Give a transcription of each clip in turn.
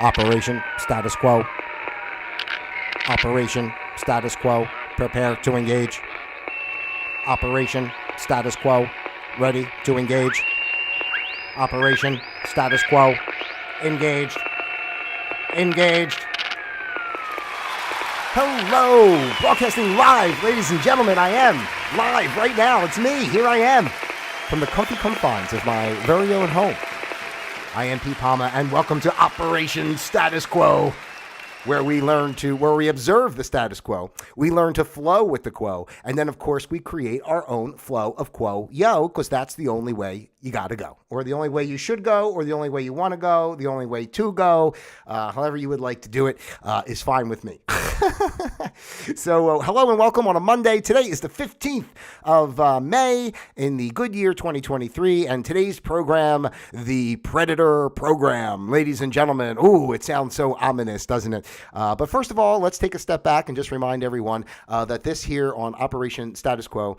Operation Status Quo. Operation Status Quo. Prepare to engage. Operation Status Quo. Ready to engage. Operation Status Quo. Engaged. Engaged. Hello! Broadcasting live, ladies and gentlemen. I am live right now. It's me. Here I am from the comfy confines of my very own home. I am Pete Palma, and welcome to Operation Status Quo, where we observe the status quo. We learn to flow with the quo. And then, of course, we create our own flow of quo. Because that's the only way you got to go. Or the only way you should go, or the only way you want to go, the only way to go. However you would like to do it is fine with me. So hello and welcome on a Monday. Today is the 15th of May in the good year 2023. And today's program, the Predator Program. Ladies and gentlemen, ooh, it sounds so ominous, doesn't it? But first of all, let's take a step back and just remind everyone that this here on Operation Status Quo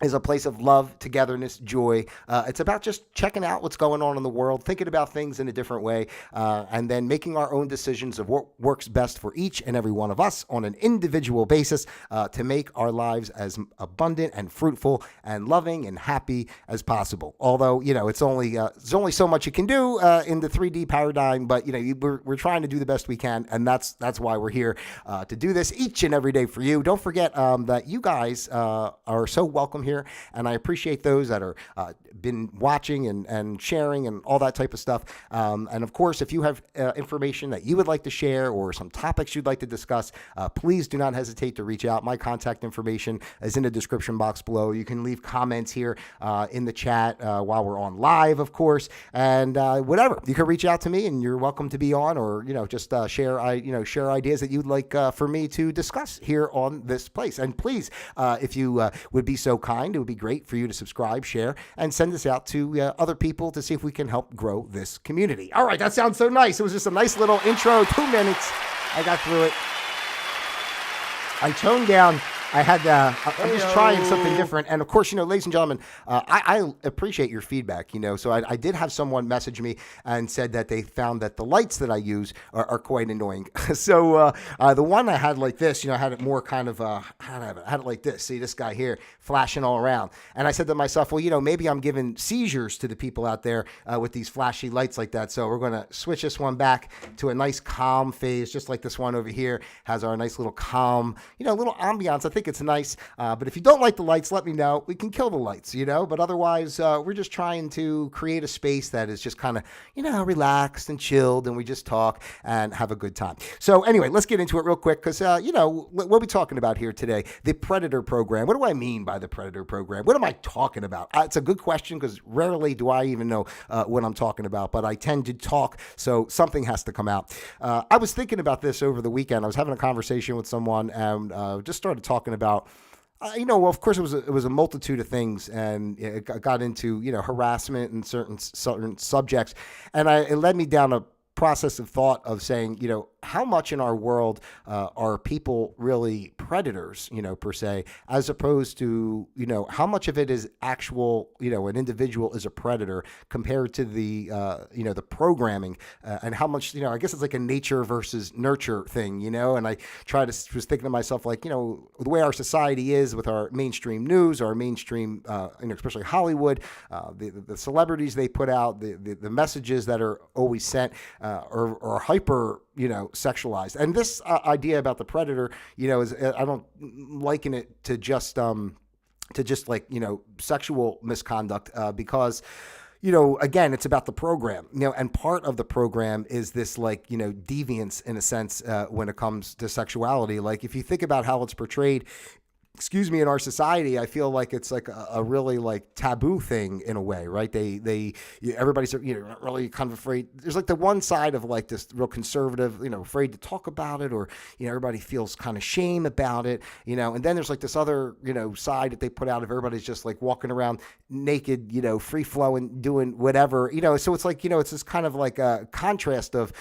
is a place of love, togetherness, joy. It's about just checking out what's going on in the world, thinking about things in a different way, and then making our own decisions of what works best for each and every one of us on an individual basis to make our lives as abundant and fruitful and loving and happy as possible. Although, it's only so much you can do in the 3D paradigm, but, we're trying to do the best we can, and that's why we're here to do this each and every day for you. Don't forget that you guys are so welcome here. And I appreciate those that are been watching and sharing and all that type of stuff. And of course, if you have information that you would like to share or some topics you'd like to discuss, please do not hesitate to reach out. My contact information is in the description box below. You can leave comments here in the chat while we're on live, of course, and whatever. You can reach out to me, and you're welcome to be on, or just share ideas that you'd like for me to discuss here on this place. And please, if you would be so kind, it would be great for you to subscribe, share, and send this out to other people to see if we can help grow this community. All right, that sounds so nice. It was just a nice little intro, 2 minutes. I got through it. I toned down. I'm just trying something different. And of course, ladies and gentlemen, I appreciate your feedback, so I did have someone message me and said that they found that the lights that I use are quite annoying. So the one I had like this, I had it more kind of, I had it like this. See this guy here flashing all around. And I said to myself, well, maybe I'm giving seizures to the people out there with these flashy lights like that. So we're going to switch this one back to a nice calm phase, just like this one over here has our nice little calm, little ambiance. I think it's nice, but if you don't like the lights, let me know. We can kill the lights, but otherwise, we're just trying to create a space that is just kind of, relaxed and chilled, and we just talk and have a good time. So anyway, let's get into it real quick, because, what are we talking about here today? The Predator Program. What do I mean by the Predator Program? What am I talking about? It's a good question, because rarely do I even know what I'm talking about, but I tend to talk, so something has to come out. I was thinking about this over the weekend. I was having a conversation with someone, and just started talking about, well, of course, it was a multitude of things, and it got into, harassment and certain subjects, and it led me down a process of thought of saying, how much in our world are people really predators, per se, as opposed to, how much of it is actual, an individual is a predator compared to the, the programming, and how much, I guess it's like a nature versus nurture thing, and I was thinking to myself, like, the way our society is with our mainstream news, our mainstream, especially Hollywood, the celebrities they put out, the messages that are always sent are hyper, sexualized. And this idea about the predator, is, I don't liken it to just like, sexual misconduct, because, again, it's about the program, and part of the program is this, like, deviance in a sense, when it comes to sexuality. Like, if you think about how it's portrayed, in our society, I feel like it's like a really like taboo thing in a way, right? Everybody's, really kind of afraid. There's like the one side of like this real conservative, afraid to talk about it, or, everybody feels kind of shame about it, and then there's like this other, side that they put out of everybody's just like walking around naked, free flowing, doing whatever, so it's like, it's this kind of like a contrast of,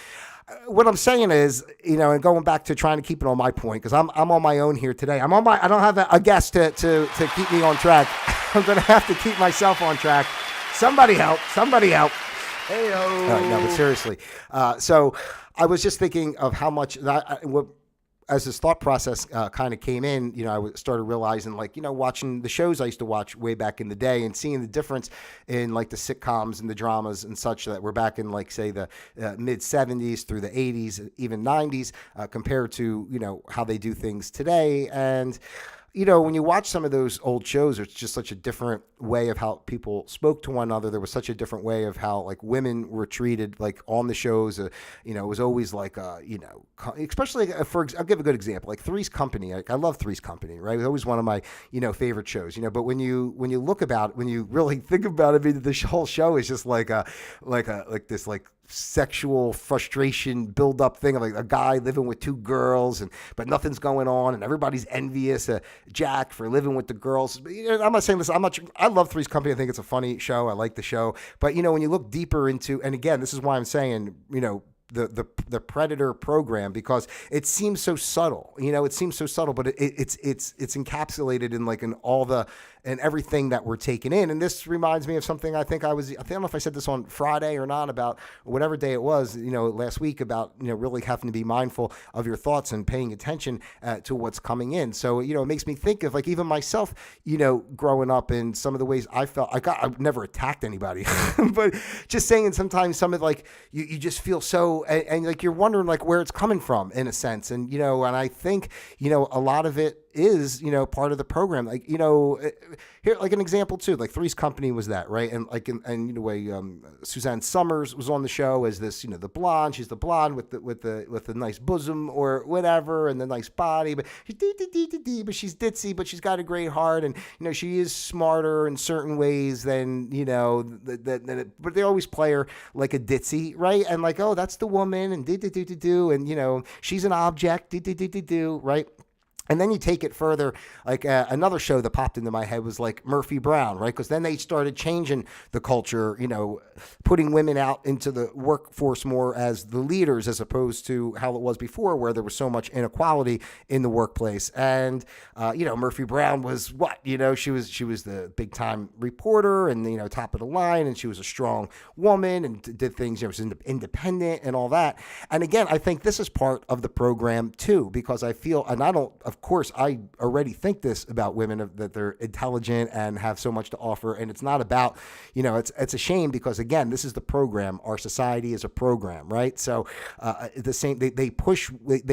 what I'm saying is, and going back to trying to keep it on my point, because I'm on my own here today. I don't have a guest to keep me on track. I'm going to have to keep myself on track. Somebody help. All right, no, but seriously. So I was just thinking of how much as this thought process kind of came in, I started realizing, like, watching the shows I used to watch way back in the day and seeing the difference in, like, the sitcoms and the dramas and such that were back in, like, say, the mid 70s through the 80s, even 90s, compared to, how they do things today. And when you watch some of those old shows, it's just such a different way of how people spoke to one another. There was such a different way of how, like, women were treated, like, on the shows. It was always like, especially I'll give a good example, like Three's Company. Like, I love Three's Company, right? It was always one of my, favorite shows, but when you really think about it, I mean, the whole show is just like this sexual frustration build up thing of, like, a guy living with two girls but nothing's going on and everybody's envious of Jack for living with the girls. I'm not saying this. I love Three's Company. I think it's a funny show. I like the show. But, when you look deeper into, and again, this is why I'm saying, the Predator program, because it seems so subtle, but it's encapsulated in, like, in all the and everything that we're taking in. And this reminds me of something I don't know if I said this on Friday or not, about whatever day it was, last week, about, really having to be mindful of your thoughts and paying attention to what's coming in. So, it makes me think of, like, even myself, growing up, in some of the ways I've never attacked anybody, but just saying, sometimes some of, like, you just feel so, and like, you're wondering, like, where it's coming from, in a sense. And, and I think, a lot of it is, part of the program. Like, here, like, an example too, like Three's Company was that, right? And, like, and the way Suzanne Summers was on the show as this, the blonde. She's the blonde with the nice bosom or whatever, and the nice body, but she's but she's ditzy, but she's got a great heart, and she is smarter in certain ways than but they always play her like a ditzy, right? And, like, oh, that's the woman, and and she's an object, right? And then you take it further, like, another show that popped into my head was, like, Murphy Brown, right? Because then they started changing the culture, putting women out into the workforce more as the leaders, as opposed to how it was before, where there was so much inequality in the workplace. And, Murphy Brown was what? She was the big time reporter and, top of the line, and she was a strong woman and did things, was independent and all that. And again, I think this is part of the program too, because I feel, and of course, I already think this about women, that they're intelligent and have so much to offer. And it's not about, it's a shame, because, again, this is the program. Our society is a program, right? So they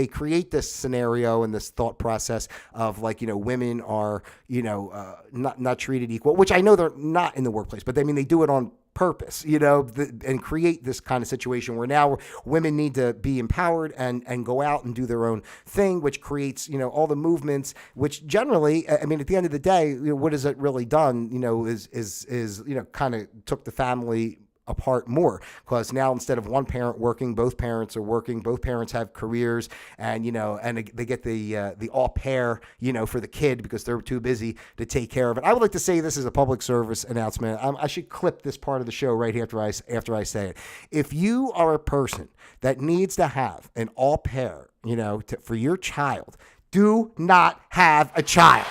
create this scenario and this thought process of, like, women are, not treated equal, which I know they're not in the workplace, but they do it on purpose, and create this kind of situation where now women need to be empowered and go out and do their own thing, which creates, all the movements, which generally, I mean, at the end of the day, what has it really done, is kind of took the family apart more, because now, instead of one parent working, both parents are working, both parents have careers, and and they get the au pair, for the kid, because they're too busy to take care of it. I would like to say this is a public service announcement. I should clip this part of the show right after I say it. If you are a person that needs to have an au pair, for your child, do not have a child.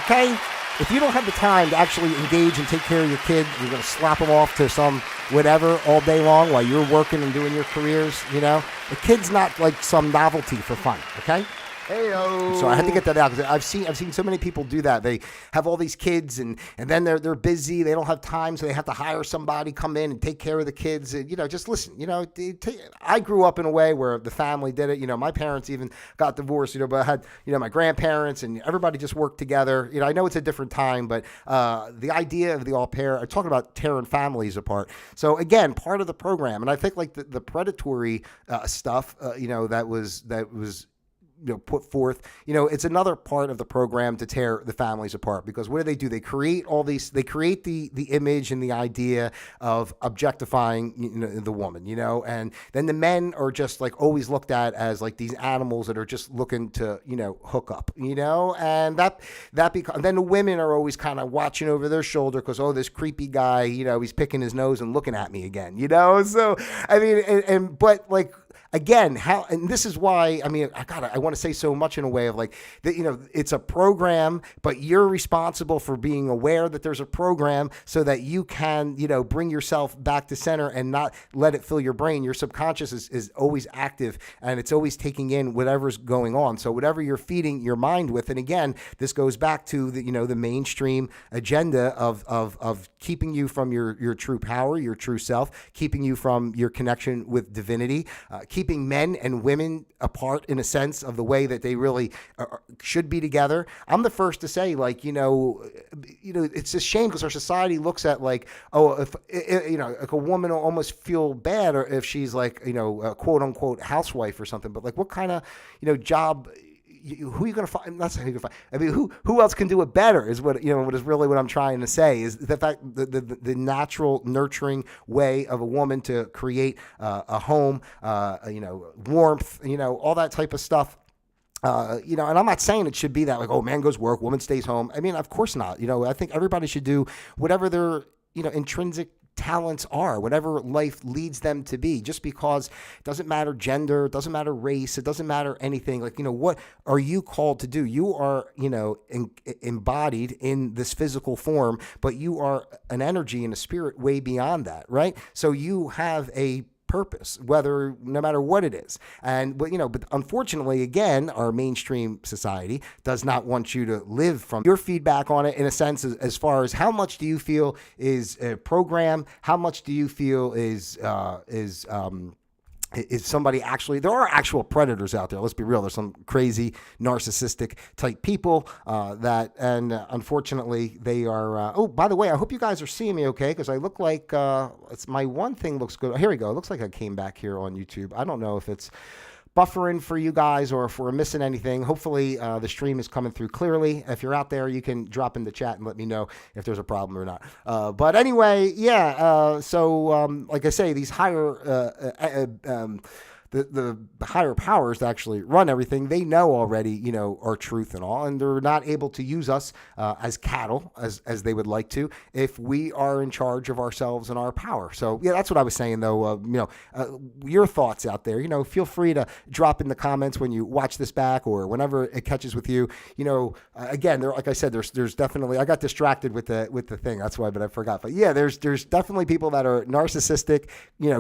Okay? If you don't have the time to actually engage and take care of your kid, you're going to slap them off to some whatever all day long while you're working and doing your careers, The kid's not like some novelty for fun, okay? Hey-o. So I had to get that out, because I've seen so many people do that. They have all these kids, and then they're busy. They don't have time, so they have to hire somebody come in and take care of the kids. Just listen. I grew up in a way where the family did it. My parents even got divorced. But I had my grandparents, and everybody just worked together. I know it's a different time, but the idea of the au pair, I'm talking about tearing families apart. So again, part of the program, and I think, like, the predatory stuff, that was put forth, it's another part of the program to tear the families apart, because what do? They create they create the image and the idea of objectifying, the woman, and then the men are just, like, always looked at as, like, these animals that are just looking to, hook up, and then the women are always kind of watching over their shoulder, because, oh, this creepy guy, he's picking his nose and looking at me again, so, I mean, but, like, again, and this is why, I mean, I want to say so much in a way of like, that, it's a program, but you're responsible for being aware that there's a program so that you can, bring yourself back to center and not let it fill your brain. Your subconscious is always active, and it's always taking in whatever's going on. So whatever you're feeding your mind with, and again, this goes back to the mainstream agenda of keeping you from your true power, your true self, keeping you from your connection with divinity, keeping men and women apart in a sense of the way that they really should be together. I'm the first to say, like, it's a shame because our society looks at like, oh, if like a woman will almost feel bad or if she's like, a quote unquote housewife or something, but like what kind of, job, who are you going to find? That's how you're going to find. I mean, who else can do it better is what is really what I'm trying to say is the fact the natural nurturing way of a woman to create a home, warmth, all that type of stuff. And I'm not saying it should be that like, oh, man goes work, woman stays home. I mean, of course not. I think everybody should do whatever their, intrinsic talents are, whatever life leads them to be, just because it doesn't matter gender, it doesn't matter race, it doesn't matter anything. Like, what are you called to do? You are, embodied in this physical form, but you are an energy and a spirit way beyond that, right? So you have a purpose, no matter what it is. But unfortunately, again, our mainstream society does not want you to live from your feedback on it in a sense as far as how much do you feel is a program, how much do you feel is somebody actually, there are actual predators out there. Let's be real. There's some crazy narcissistic type people and unfortunately they are, oh, by the way, I hope you guys are seeing me okay, because I look like, it's my one thing looks good. Here we go. It looks like I came back here on YouTube. I don't know if it's buffering for you guys or if we're missing anything. Hopefully the stream is coming through clearly. If you're out there, you can drop in the chat and let me know if there's a problem or not. But anyway, yeah. Like I say, these higher the higher powers that actually run everything, they know already, our truth and all, and they're not able to use us as cattle as they would like to if we are in charge of ourselves and our power. So yeah, that's what I was saying though. Your thoughts out there, feel free to drop in the comments when you watch this back or whenever it catches with you. Again, like I said, there's definitely, I got distracted with the thing. That's why, but I forgot. But yeah, there's definitely people that are narcissistic,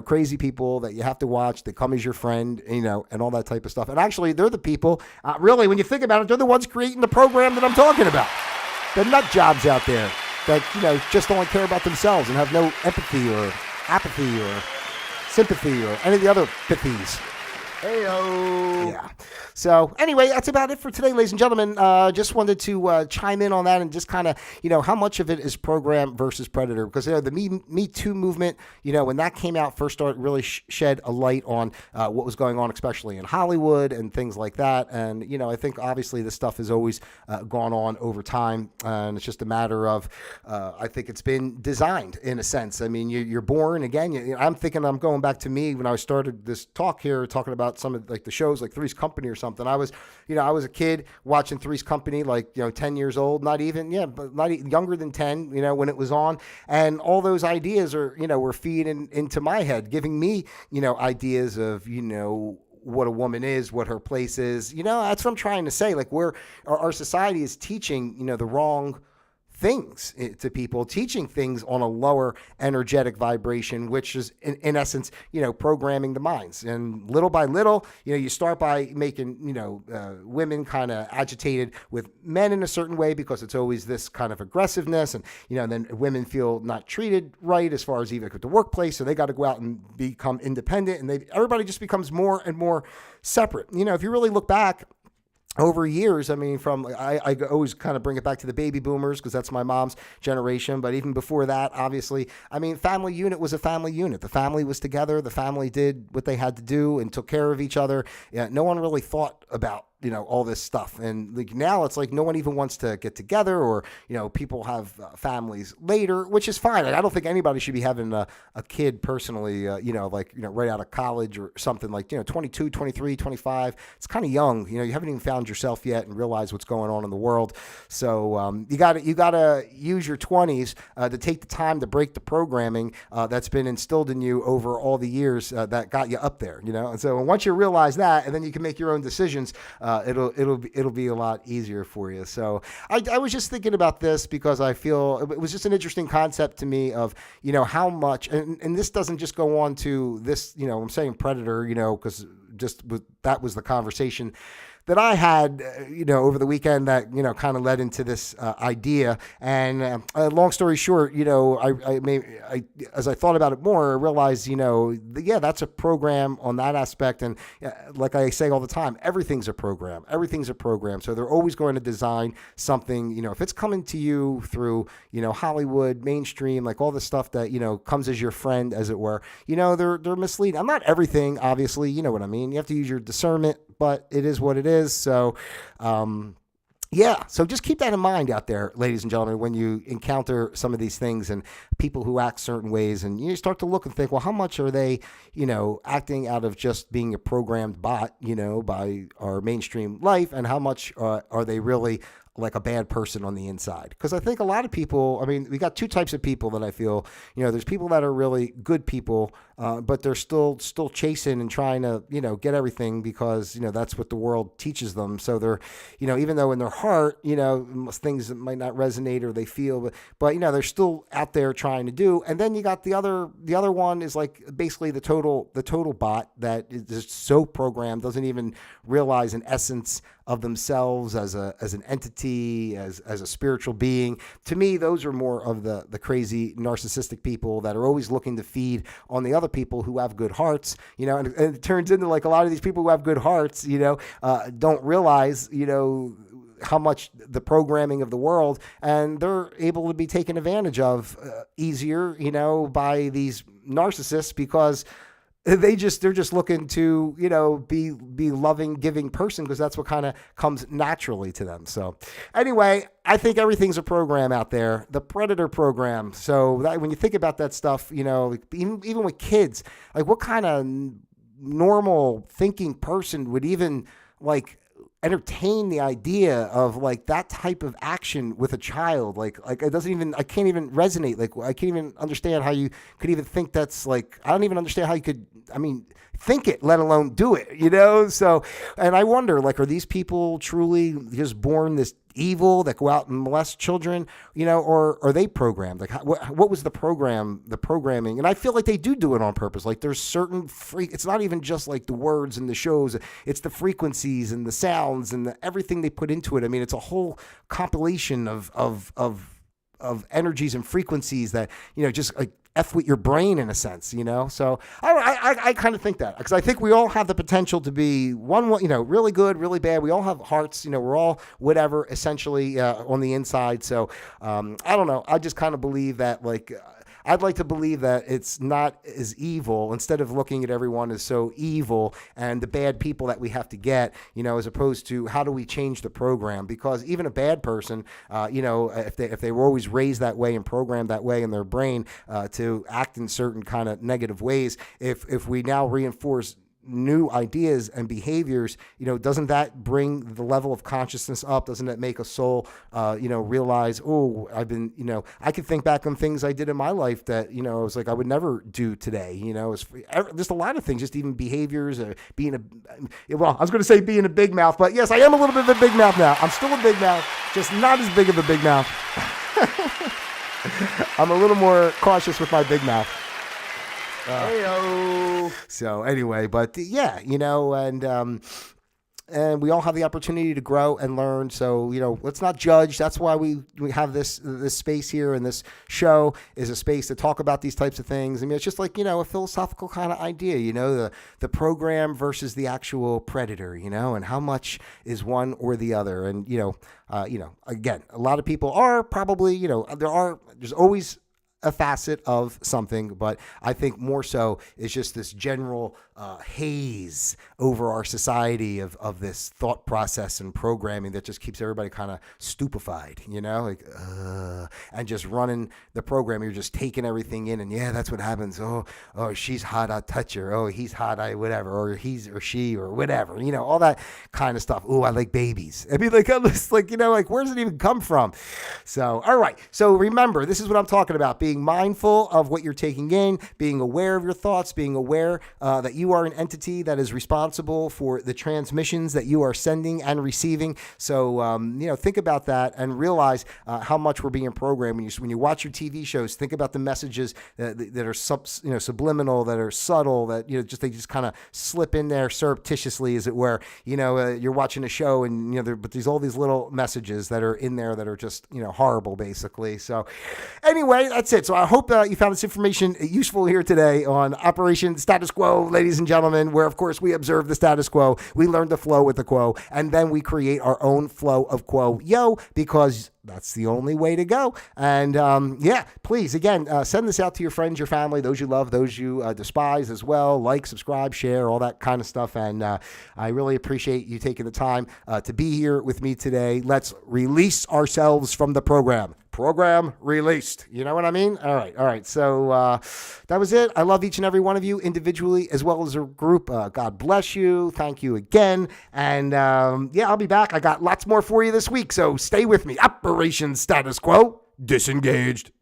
crazy people that you have to watch. They come as your friend, and all that type of stuff. And actually, they're the people, really, when you think about it, they're the ones creating the program that I'm talking about. The nut jobs out there that, just only care about themselves and have no empathy or apathy or sympathy or any of the other pithies. Hey-o. Yeah. So anyway, that's about it for today, ladies and gentlemen. Just wanted to chime in on that and just kind of, how much of it is program versus predator? Because, the Me Too movement, when that came out, first started really shed a light on what was going on, especially in Hollywood and things like that. And, I think obviously this stuff has always gone on over time. And it's just a matter of, I think it's been designed in a sense. I mean, you're born, again, I'm thinking I'm going back to me when I started this talk here, talking about some of like the shows like Three's Company or something. I was a kid watching Three's Company, like, 10 years old, not younger than 10, when it was on. And all those ideas were feeding into my head, giving me, ideas of, what a woman is, what her place is. That's what I'm trying to say. Like our society is teaching, the wrong things to people, teaching things on a lower energetic vibration, which is in essence, programming the minds. And little by little, you start by making, women kind of agitated with men in a certain way because it's always this kind of aggressiveness. And, then women feel not treated right as far as even at the workplace. So they got to go out and become independent, and everybody just becomes more and more separate. If you really look back over years, I mean, I always kind of bring it back to the baby boomers because that's my mom's generation. But even before that, obviously, I mean, family unit was a family unit. The family was together. The family did what they had to do and took care of each other. Yeah, no one really thought about all this stuff. And like now it's like no one even wants to get together, or, people have families later, which is fine. Like, I don't think anybody should be having a kid personally, right out of college or something, like, 22, 23, 25. It's kind of young. You haven't even found yourself yet and realize what's going on in the world. So you got to use your 20s to take the time to break the programming that's been instilled in you over all the years that got you up there, And so once you realize that, and then you can make your own decisions, it'll be a lot easier for you. So I was just thinking about this because I feel it was just an interesting concept to me of, how much, and this doesn't just go on to this, I'm saying predator, because that was the conversation that I had, over the weekend that, kind of led into this idea. And long story short, as I thought about it more, I realized, that's a program on that aspect. And like I say all the time, everything's a program. Everything's a program. So they're always going to design something, if it's coming to you through, Hollywood, mainstream, like all the stuff that, comes as your friend, as it were, they're misleading. I'm not everything, obviously, you know what I mean? You have to use your discernment, but it is what it is. So, so just keep that in mind out there, ladies and gentlemen, when you encounter some of these things and people who act certain ways, and you start to look and think, well, how much are they, acting out of just being a programmed bot, by our mainstream life, and how much are they really like a bad person on the inside? Because I think a lot of people, we got two types of people that I feel, there's people that are really good people, but they're still chasing and trying to, get everything because, that's what the world teaches them. So they're, even though in their heart, things that might not resonate or they feel, but they're still out there trying to do. And then you got the other one is like basically the total bot that is just so programmed, doesn't even realize an essence of themselves as an entity, as a spiritual being. To me, those are more of the crazy narcissistic people that are always looking to feed on the other people who have good hearts, and it turns into like a lot of these people who have good hearts, don't realize, how much the programming of the world, and they're able to be taken advantage of easier, by these narcissists because they're just looking to, be loving, giving person, because that's what kind of comes naturally to them. So anyway, I think everything's a program out there, the predator program. So that, when you think about that stuff, even with kids, like what kind of normal thinking person would even like entertain the idea of like that type of action with a child? Like it doesn't even, I can't even resonate. Like I can't even understand how you could even think that's like, I don't even understand how you could, think it, let alone do it, So, and I wonder, like, are these people truly just born this evil that go out and molest children, or are they programmed? Like, what was the programming? And I feel like they do it on purpose. Like there's certain it's not even just like the words and the shows, it's the frequencies and the sounds and everything they put into it. It's a whole compilation of energies and frequencies that, just like F with your brain in a sense, So I kind of think that, because I think we all have the potential to be one, really good, really bad. We all have hearts, we're all whatever essentially on the inside. So I don't know. I just kind of believe that, like, I'd like to believe that it's not as evil, instead of looking at everyone as so evil and the bad people that we have to get, as opposed to how do we change the program? Because even a bad person, if they were always raised that way and programmed that way in their brain to act in certain kind of negative ways, if we now reinforce new ideas and behaviors, doesn't that bring the level of consciousness up? Doesn't it make a soul, realize, oh, I've been, I could think back on things I did in my life that, it was like I would never do today. It's just a lot of things, just even behaviors, being I was going to say being a big mouth, but yes, I am a little bit of a big mouth now. I'm still a big mouth, just not as big of a big mouth. I'm a little more cautious with my big mouth. So anyway, but yeah, and we all have the opportunity to grow and learn. So, let's not judge. That's why we have this space here, and this show is a space to talk about these types of things. It's just like, a philosophical kind of idea, the program versus the actual predator, and how much is one or the other. And, again, a lot of people are probably, there's always a facet of something, but I think more so is just this general haze over our society of this thought process and programming that just keeps everybody kind of stupefied, and just running the program. You're just taking everything in, and yeah, that's what happens. Oh, she's hot, I touch her. Oh, he's hot, I whatever, or he's or she or whatever, all that kind of stuff. Oh, I like babies. I mean, I'm just where does it even come from? So, all right. So remember, this is what I'm talking about: being mindful of what you're taking in, being aware of your thoughts, being aware that you are an entity that is responsible for the transmissions that you are sending and receiving. So, think about that and realize how much we're being programmed. When you watch your TV shows, think about the messages that are subliminal, that are subtle, that they just kind of slip in there surreptitiously, as it were. You're watching a show, and but there's all these little messages that are in there that are just horrible, basically. So, anyway, that's it. So I hope you found this information useful here today on Operation Status Quo, ladies and gentlemen, where, of course, we observe the status quo, we learn to flow with the quo, and then we create our own flow of quo, because that's the only way to go. And please, again, send this out to your friends, your family, those you love, those you despise as well. Like, subscribe, share, all that kind of stuff. And I really appreciate you taking the time to be here with me today. Let's release ourselves from the program. Program released. You know what I mean? All right. So that was it. I love each and every one of you individually as well as a group. God bless you. Thank you again. And I'll be back. I got lots more for you this week. So stay with me. Operation Status Quo disengaged.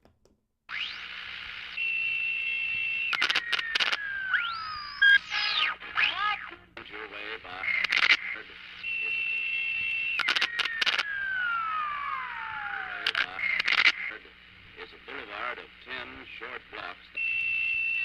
Boulevard of 10 short blocks.